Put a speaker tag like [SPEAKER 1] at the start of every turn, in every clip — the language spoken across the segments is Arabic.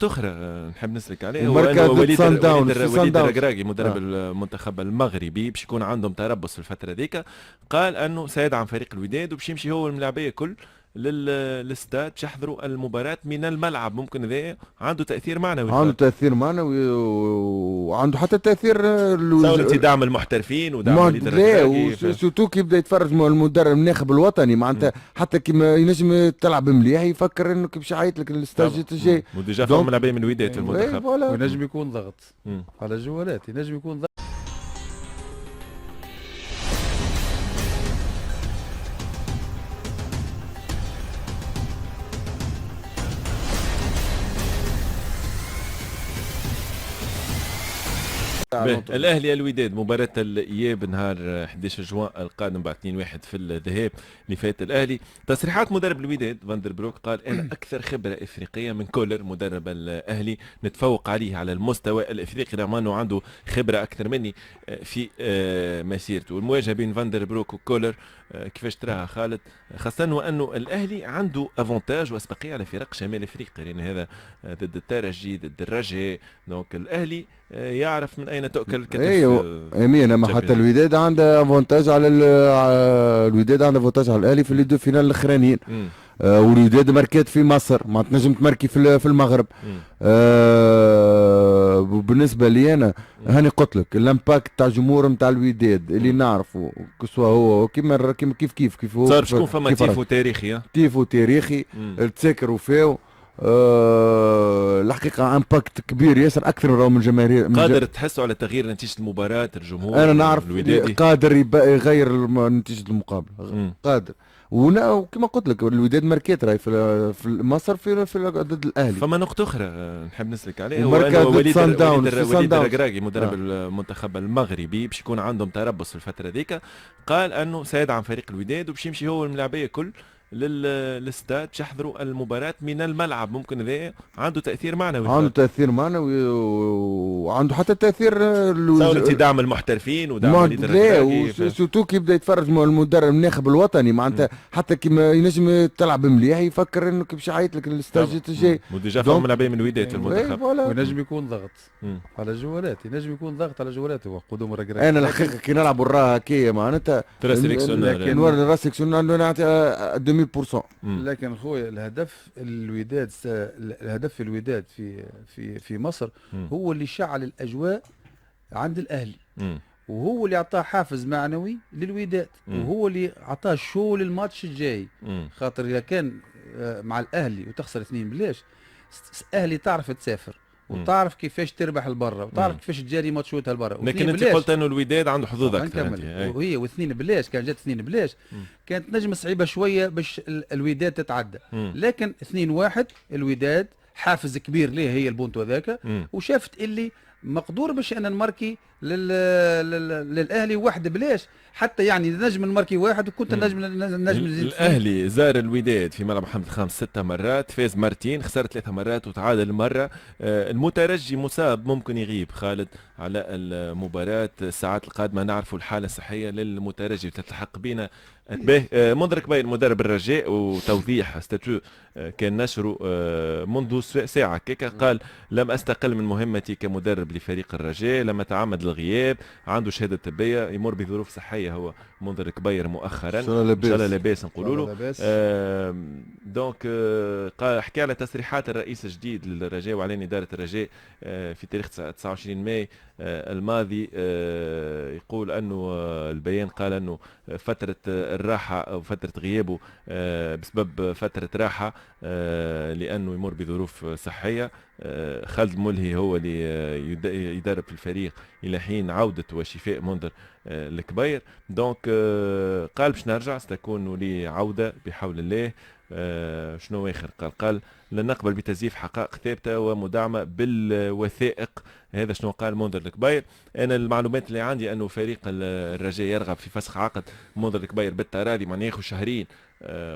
[SPEAKER 1] أخرى نحب نسلك عليه هو
[SPEAKER 2] ومركز
[SPEAKER 1] أنه
[SPEAKER 2] ضد سان داونز في سان
[SPEAKER 1] وليد
[SPEAKER 2] داونز.
[SPEAKER 1] الركراكي مدرب
[SPEAKER 2] اه
[SPEAKER 1] المنتخب المغربي باش يكون عندهم تربص في الفترة ذيك. قال أنه سيدعم فريق الوداد وباش يمشي هو والملاعبية كل للاستاد باش يحضروا المباراة من الملعب. ممكن ذا عنده تأثير معنوي
[SPEAKER 2] عنده
[SPEAKER 1] خالد.
[SPEAKER 2] تأثير معنوي وعنده حتى تأثير
[SPEAKER 1] تصور انت دعم المحترفين ودعم
[SPEAKER 2] ما
[SPEAKER 1] وليد
[SPEAKER 2] لا
[SPEAKER 1] الركراكي
[SPEAKER 2] وسوتو كي يبدا يتفرج المدرب الناخب الوطني
[SPEAKER 1] مم.
[SPEAKER 2] معناتها حتى كي ما ينجم تلعب مليح يفكر انه كي باش يعيط لك
[SPEAKER 1] طبعا
[SPEAKER 2] الستاج الجاي.
[SPEAKER 1] وديجا فهم
[SPEAKER 2] دونك
[SPEAKER 1] ملاعبية من الوداد في
[SPEAKER 3] اي
[SPEAKER 2] اي
[SPEAKER 1] المنتخب.
[SPEAKER 2] فوالا.
[SPEAKER 1] مم.
[SPEAKER 3] وينجم يكون ضغط
[SPEAKER 1] مم.
[SPEAKER 3] على الجوالات، ينجم يكون ضغط.
[SPEAKER 1] الاهلي الوداد مباراة الاياب نهار 11 جوان القادم بعد 2-1 في الذهاب اللي فات الاهلي. تصريحات مدرب الوداد فاندر بروك قال انا اكثر خبرة افريقية من كولر مدرب الاهلي، نتفوق عليه على المستوى الافريقي رغم انه عنده خبرة اكثر مني في مسيرته. المواجهة بين فاندر بروك وكولر كيفاش تراها خالد؟ خاصة وانه الاهلي عنده افونتاج واسبقية على فرق شمال افريقيا، لان هذا ضد الترجي ضد الرجاء. دونك الاهلي يعرف من اين تؤكل الكتف.
[SPEAKER 2] ايوه امين. اما حتى
[SPEAKER 1] تشامبيونز ليج.
[SPEAKER 2] الوداد عنده افونتاج على الوداد عنده افونتاج على الاهلي في لي دو فينال الاخرانيين.
[SPEAKER 1] مم.
[SPEAKER 2] والوداد ماركات في مصر ما تنجم تماركي في المغرب.
[SPEAKER 1] مم.
[SPEAKER 2] وبالنسبه لي انا
[SPEAKER 1] مم.
[SPEAKER 2] هاني قلت لك الامباكت تاع الجمهور نتاع الوداد اللي
[SPEAKER 1] مم.
[SPEAKER 2] نعرفه كسوا هو كيما كيف هو
[SPEAKER 1] صار شكون فما
[SPEAKER 2] كيف
[SPEAKER 1] تيفو تاريخي
[SPEAKER 2] تيفو تاريخي
[SPEAKER 1] مم.
[SPEAKER 2] تسكروا فيه. الحقيقه امباكت كبير ياسر اكثر من جماهير
[SPEAKER 1] قادر تحسوا على تغيير نتيجة المباراة الجمهور
[SPEAKER 2] انا نعرف
[SPEAKER 1] الودادي؟
[SPEAKER 2] قادر يغير نتيجه المقابله
[SPEAKER 1] مم.
[SPEAKER 2] قادر. وكما قلت لك الوداد ماركيت راهي في مصر في ضد الاهلي.
[SPEAKER 1] فما نقطة أخرى نحب نسلك عليه هو
[SPEAKER 2] ومركز
[SPEAKER 1] أنه
[SPEAKER 2] ضد سان داونز في سان
[SPEAKER 1] وليد
[SPEAKER 2] داونز.
[SPEAKER 1] الركراكي مدرب
[SPEAKER 2] آه.
[SPEAKER 1] المنتخب المغربي باش يكون عندهم تربص في الفترة ذيك. قال أنه سيدعم فريق الوداد وباش يمشي هو والملاعبية كل للاستاد باش يحضروا المباراة من الملعب. ممكن ذا عنده تأثير معنوي
[SPEAKER 2] عنده
[SPEAKER 1] خالد.
[SPEAKER 2] تأثير معنوي وعنده حتى تأثير
[SPEAKER 1] تصور انت دعم المحترفين ودعم
[SPEAKER 2] ما
[SPEAKER 1] وليد
[SPEAKER 2] لا
[SPEAKER 1] الركراكي
[SPEAKER 2] وسوتو كي يبدا يتفرج المدرب الناخب الوطني معناتها حتى كي ما ينجم تلعب مليح يفكر انه كي باش يعيط لك الستاج الجاي.
[SPEAKER 1] وديجا فهم
[SPEAKER 2] دونك
[SPEAKER 1] ملاعبية من الوداد في
[SPEAKER 2] اي
[SPEAKER 1] المنتخب.
[SPEAKER 2] فوالا.
[SPEAKER 3] وينجم يكون ضغط
[SPEAKER 1] مم.
[SPEAKER 3] على الجوالات، ينجم يكون ضغط على الجوالات هو قدوم الركراك.
[SPEAKER 2] انا الحقيقه كي نلعب الراها هكايا معناتها
[SPEAKER 1] ترى سيليكسيونور
[SPEAKER 3] لكن
[SPEAKER 2] نوري راسك شنو نعطي 2000%.
[SPEAKER 3] لكن خويا الهدف الوداد الهدف في الوداد في مصر
[SPEAKER 1] مم.
[SPEAKER 3] هو اللي شعل الاجواء عند الاهلي،
[SPEAKER 1] مم.
[SPEAKER 3] وهو اللي اعطاه حافز معنوي للوداد، وهو اللي اعطاه شو للماتش الجاي.
[SPEAKER 1] مم.
[SPEAKER 3] خاطر اذا كان مع الاهلي وتخسر اثنين بلاش، الاهلي تعرف تسافر وتعرف كيفاش تربح لبرا وتعرف كيفاش تجاري ماتشوتها لبرا.
[SPEAKER 1] لكن انت قلت انه الوداد عنده حظوظ اكثر.
[SPEAKER 3] نكمل. وهي واثنين بلاش، كان جات اثنين بلاش كانت نجم صعيبه شويه باش الوداد تتعدى. لكن 2-1 الوداد حافز كبير ليه هي البونتو هذاك، وشافت اللي مقدور باش انا نماركي للاهلي واحد بلاش، حتى يعني نجم نماركي واحد وكنت نجم نزيد.
[SPEAKER 1] الاهلي زار الوداد في ملعب محمد خامس 6 مرات، فاز مرتين، خسر 3 مرات وتعادل مرة. المترجي مصاب ممكن يغيب خالد على المباراة الساعات القادمة. نعرفوا الحالة الصحية للمترجي تتلحق بنا. منذر كبير مدرب الرجاء وتوضيح ستاتيو كان نشره منذ ساعة كيكا. قال لم أستقل من مهمتي كمدرب لفريق الرجاء، لم أتعمد الغياب، عنده شهادة طبية، يمر بظروف صحية هو منذر كبير مؤخرا. إن شاء الله لاباس نقولوا له. دونك قال حكى على تصريحات الرئيس الجديد للرجاء وعلى إدارة الرجاء في تاريخ 29 ماي الماضي. يقول أنه البيان قال أنه فترة الراحة أو فترة غيابه بسبب فترة راحة لأنه يمر بظروف صحية. خالد ملهي هو اللي يدرب في الفريق إلى حين عودة وشفاء منذر الكبير. دونك قال باش نرجع ستكون لي عودة بحول الله. شنو آخر قال لن نقبل بتزييف حقائق ثابتة ومدعمة بالوثائق. هذا شنو قال منذر الكبير. انا المعلومات اللي عندي انه فريق الرجاء يرغب في فسخ عقد منذر الكبير بالتراضي، معناه ياخذ شهرين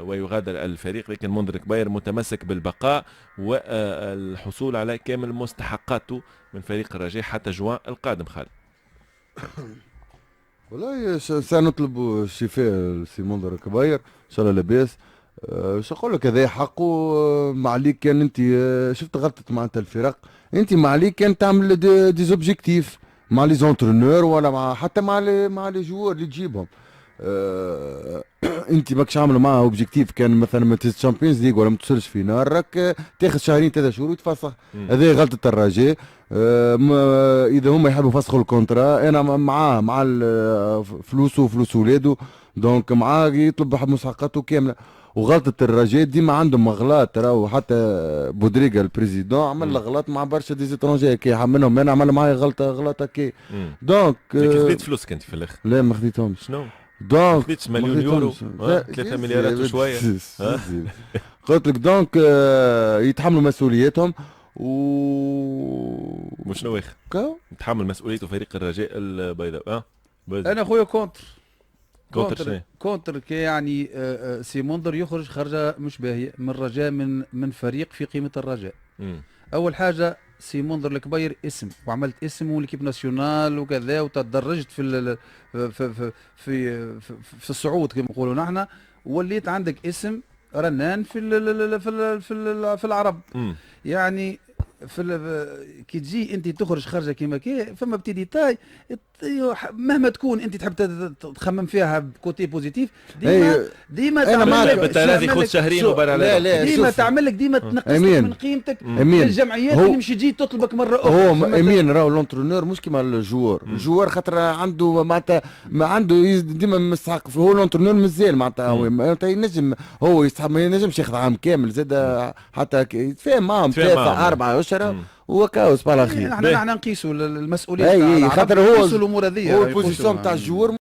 [SPEAKER 1] ويغادر الفريق، لكن منذر الكبير متمسك بالبقاء والحصول على كامل مستحقاته من فريق الرجاء حتى جوان القادم. خالد
[SPEAKER 2] والله سنطلب شفاء سي منذر الكبير ان شاء الله لاباس. شو نقول لك هذا حقه. ما عليك كان انت شفت غلطه معناتها الفرق، انت ما عليك كان تعمل دي زوبجيكتيف مع لي زونترونور ولا مع حتى مع لي جوار اللي تجيبهم. انت ماكش عامل معاه اوبجيكتيف، كان مثلا ما تهز تشامبيونز ليج ولا ما توصلش فينال، راك تاخذ شهرين 3 شهور وتفسخ. هذه غلطه الرجاء. اذا هم يحبوا يفسخوا الكونترا انا معاه، مع فلوسه وفلوس ولاده، دونك معاه يطلب مستحقاته كامله. وغلطة الرجاء ديما عندهم اغلاط، راهو حتى بودريغا البريزيدون عمل غلط مع برشا ديزيترونجي كي منهم انا عمل معايا غلطه كي. دونك
[SPEAKER 1] خذيت فلوسك انت في الاخر؟
[SPEAKER 2] لا ما خذيتهمش.
[SPEAKER 1] شنو؟
[SPEAKER 2] دونك
[SPEAKER 1] خذيتش مليون يورو 3 مليارات وشويه.
[SPEAKER 2] قلت لك دونك يتحملوا مسؤولياتهم
[SPEAKER 1] وشنو اخر؟ يتحمل مسؤوليته فريق الرجاء البيضاء.
[SPEAKER 3] انا خويا كونتر
[SPEAKER 1] شنو؟
[SPEAKER 3] كونتر كي يعني سي منذر يخرج خرجه مش باهيه من رجاء، من فريق في قيمه الرجاء. اول حاجه سي منذر الكبير اسم، وعملت اسم وليكيب ناسيونال وكذا، وتدرجت في في في في, في الصعود كما نقولوا نحن، وليت عندك اسم رنان في العرب. يعني كي تجي انت تخرج خرجه كيما كي فما بتيديتاي مهما تكون انت تحب تخمم فيها بكوتي بوزيتيف، ديما
[SPEAKER 1] انا معك بالتراضي خذ شهرين وبر على
[SPEAKER 2] لا
[SPEAKER 3] ديما تعمل لك ديما تنقص من قيمتك الجمعيات اللي مش تجي تطلبك مره اخرى.
[SPEAKER 2] هو امين راهو لونترونور مش كيما الجوار. الجوار خاطر عنده معناتها ما عنده ديما مستحق، هو لونترونور مازال معناتها ينجم هو يستحق، ما ينجمش ياخذ عام كامل زاد حتى يتفاهم معاهم 3-4 اشهر وكاوس على خير.
[SPEAKER 3] احنا نقيسوا المسؤوليه
[SPEAKER 2] اي خاطر هو
[SPEAKER 3] الامور هذه،
[SPEAKER 2] هو البوزيسيون تاع الجوار